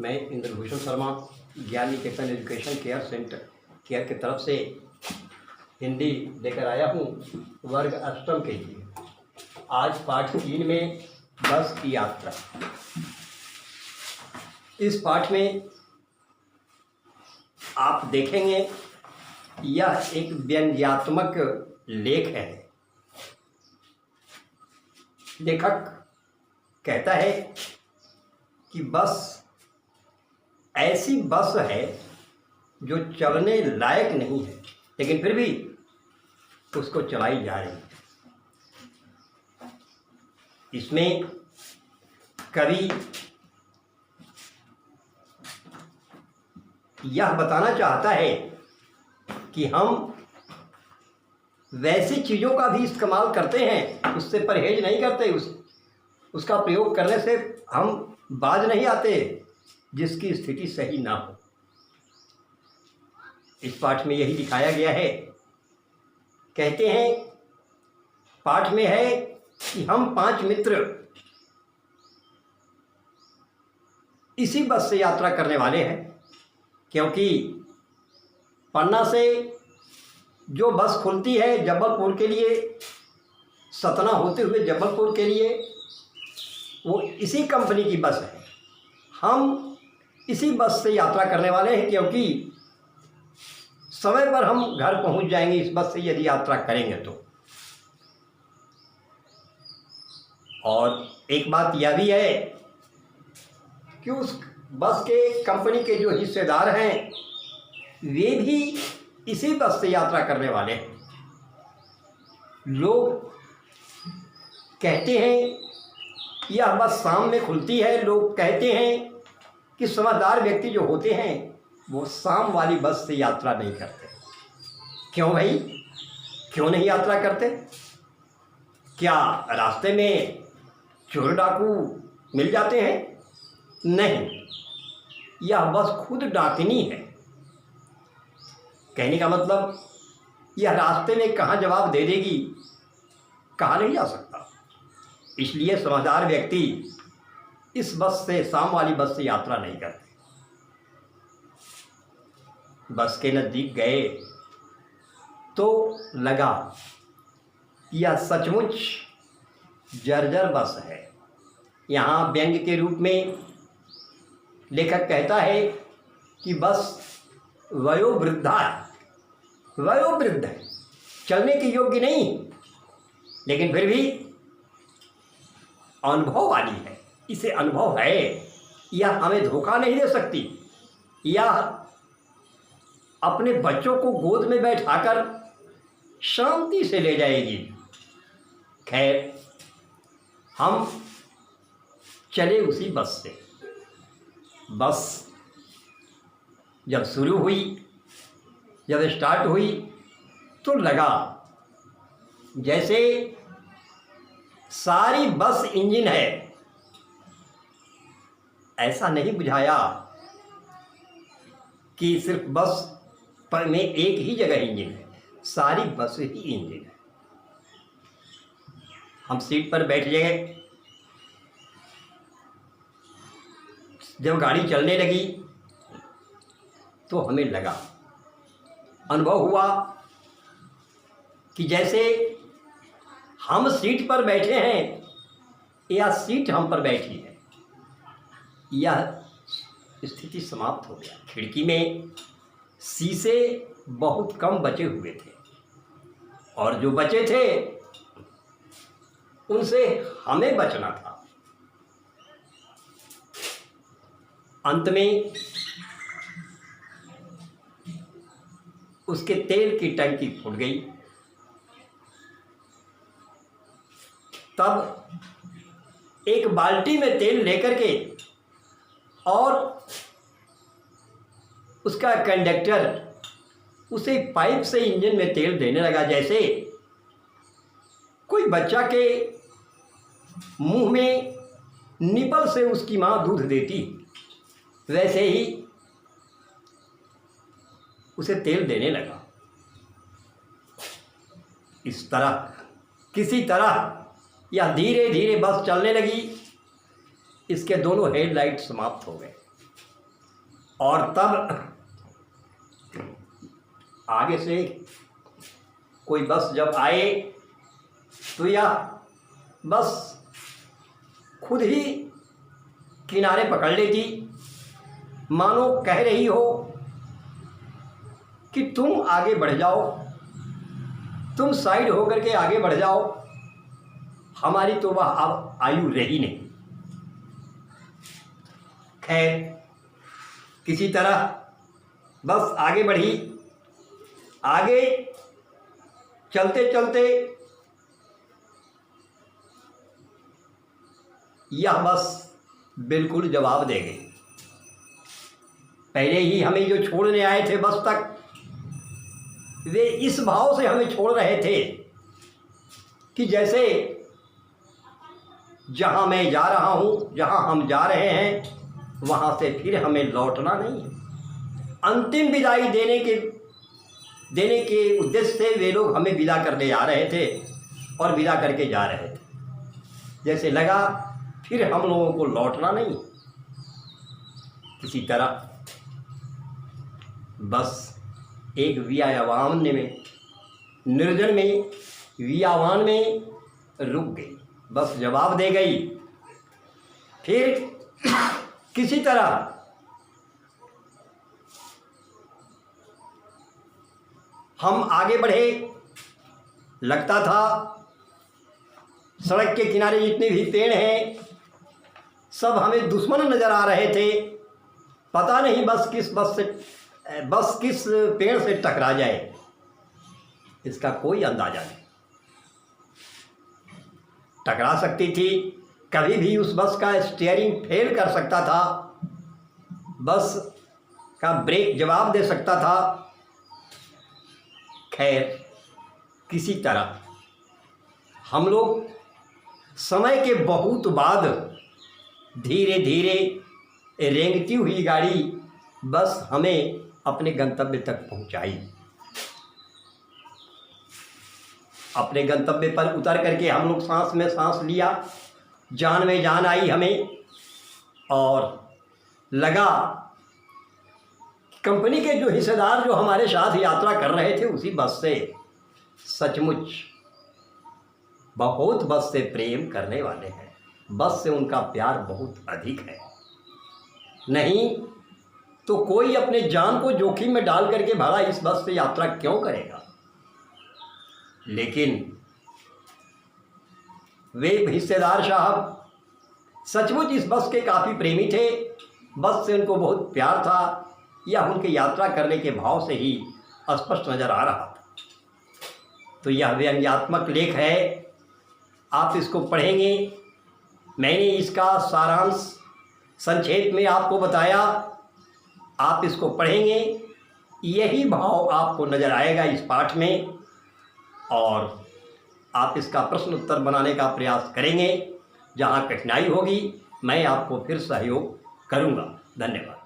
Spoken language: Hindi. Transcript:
मैं इंद्रभूषण शर्मा ज्ञान निकेतन एजुकेशन केयर की तरफ से हिंदी लेकर आया हूँ वर्ग अष्टम के लिए। आज पाठ 3 में बस की यात्रा। इस पाठ में आप देखेंगे यह एक व्यंग्यात्मक लेख है। लेखक कहता है कि बस ऐसी बस है जो चलने लायक नहीं है, लेकिन फिर भी उसको चलाई जा रही है। इसमें कवि यह बताना चाहता है कि हम वैसी चीज़ों का भी इस्तेमाल करते हैं, उससे परहेज नहीं करते, उसका प्रयोग करने से हम बाज नहीं आते जिसकी स्थिति सही ना हो। इस पाठ में यही दिखाया गया है। कहते हैं पाठ में है कि हम 5 मित्र इसी बस से यात्रा करने वाले हैं, क्योंकि पन्ना से जो बस खुलती है जबलपुर के लिए, सतना होते हुए जबलपुर के लिए, वो इसी कंपनी की बस है। हम इसी बस से यात्रा करने वाले हैं, क्योंकि समय पर हम घर पहुंच जाएंगे इस बस से यदि यात्रा करेंगे तो। और एक बात यह भी है कि उस बस के कंपनी के जो हिस्सेदार हैं वे भी इसी बस से यात्रा करने वाले हैं। लोग कहते हैं यह बस शाम में खुलती है। लोग कहते हैं कि समझदार व्यक्ति जो होते हैं वो शाम वाली बस से यात्रा नहीं करते। क्यों भाई, क्यों नहीं यात्रा करते? क्या रास्ते में चोर डाकू मिल जाते हैं? नहीं, यह बस खुद डाकनी है। कहने का मतलब यह रास्ते में कहाँ जवाब दे देगी, कहा नहीं जा सकता। इसलिए समझदार व्यक्ति इस बस से, शाम वाली बस से यात्रा नहीं करते। बस के नज़दीक गए तो लगा यह सचमुच जर्जर बस है। यहाँ व्यंग्य के रूप में लेखक कहता है कि बस वयोवृद्धा है, वयोवृद्ध है, चलने के योग्य नहीं, लेकिन फिर भी अनुभव वाली है। इसे अनुभव है, यह हमें धोखा नहीं दे सकती। यह अपने बच्चों को गोद में बैठाकर शांति से ले जाएगी। खैर, हम चले उसी बस से। बस जब शुरू हुई, जब स्टार्ट हुई तो लगा जैसे सारी बस इंजन है। ऐसा नहीं बुझाया कि सिर्फ बस पर में एक ही जगह इंजन है, सारी बस ही इंजन है। हम सीट पर बैठ गए। जब गाड़ी चलने लगी तो हमें लगा, अनुभव हुआ कि जैसे हम सीट पर बैठे हैं या सीट हम पर बैठी है। यह स्थिति समाप्त हो गया। खिड़की में शीशे बहुत कम बचे हुए थे, और जो बचे थे उनसे हमें बचना था। अंत में उसके तेल की टंकी फूट गई। तब एक बाल्टी में तेल लेकर के और उसका कंडक्टर उसे पाइप से इंजन में तेल देने लगा। जैसे कोई बच्चा के मुंह में निपल से उसकी माँ दूध देती, वैसे ही उसे तेल देने लगा। इस तरह किसी तरह यह धीरे धीरे बस चलने लगी। इसके दोनों हेडलाइट समाप्त हो गए। और तब आगे से कोई बस जब आए तो यह बस खुद ही किनारे पकड़ लेती, मानो कह रही हो कि तुम आगे बढ़ जाओ, तुम साइड होकर के आगे बढ़ जाओ, हमारी तो वह अब आयु रही नहीं। खैर किसी तरह बस आगे बढ़ी। आगे चलते चलते यह बस बिल्कुल जवाब दे गई। पहले ही हमें जो छोड़ने आए थे बस तक, वे इस भाव से हमें छोड़ रहे थे कि जैसे जहाँ मैं जा रहा हूँ, जहाँ हम जा रहे हैं, वहाँ से फिर हमें लौटना नहीं है। अंतिम विदाई देने के उद्देश्य से वे लोग हमें विदा करने आ रहे थे और विदा करके जा रहे थे। जैसे लगा फिर हम लोगों को लौटना नहीं। किसी तरह बस एक वियावान में, निर्जन में, वियावान में रुक गई, बस जवाब दे गई। फिर किसी तरह हम आगे बढ़े। लगता था सड़क के किनारे जितने भी पेड़ हैं सब हमें दुश्मन नज़र आ रहे थे। पता नहीं बस किस पेड़ से टकरा जाए, इसका कोई अंदाज़ा नहीं। टकरा सकती थी, कभी भी उस बस का स्टीयरिंग फेल कर सकता था, बस का ब्रेक जवाब दे सकता था। खैर किसी तरह हम लोग समय के बहुत बाद धीरे धीरे रेंगती हुई गाड़ी बस हमें अपने गंतव्य तक पहुंचाई। अपने गंतव्य पर उतर करके हम लोग सांस में सांस लिया, जान में जान आई हमें, और लगा कंपनी के जो हिस्सेदार जो हमारे साथ यात्रा कर रहे थे उसी बस से सचमुच बहुत बस से प्रेम करने वाले हैं। बस से उनका प्यार बहुत अधिक है। नहीं तो कोई अपने जान को जोखिम में डाल करके भला इस बस से यात्रा क्यों करेगा। लेकिन वे हिस्सेदार साहब सचमुच इस बस के काफ़ी प्रेमी थे। बस से उनको बहुत प्यार था, यह उनके यात्रा करने के भाव से ही स्पष्ट नज़र आ रहा था। तो यह व्यंग्यात्मक लेख है, आप इसको पढ़ेंगे। मैंने इसका सारांश संक्षेप में आपको बताया, आप इसको पढ़ेंगे, यही भाव आपको नज़र आएगा इस पाठ में, और आप इसका प्रश्न उत्तर बनाने का प्रयास करेंगे। जहाँ कठिनाई होगी मैं आपको फिर सहयोग करूँगा। धन्यवाद।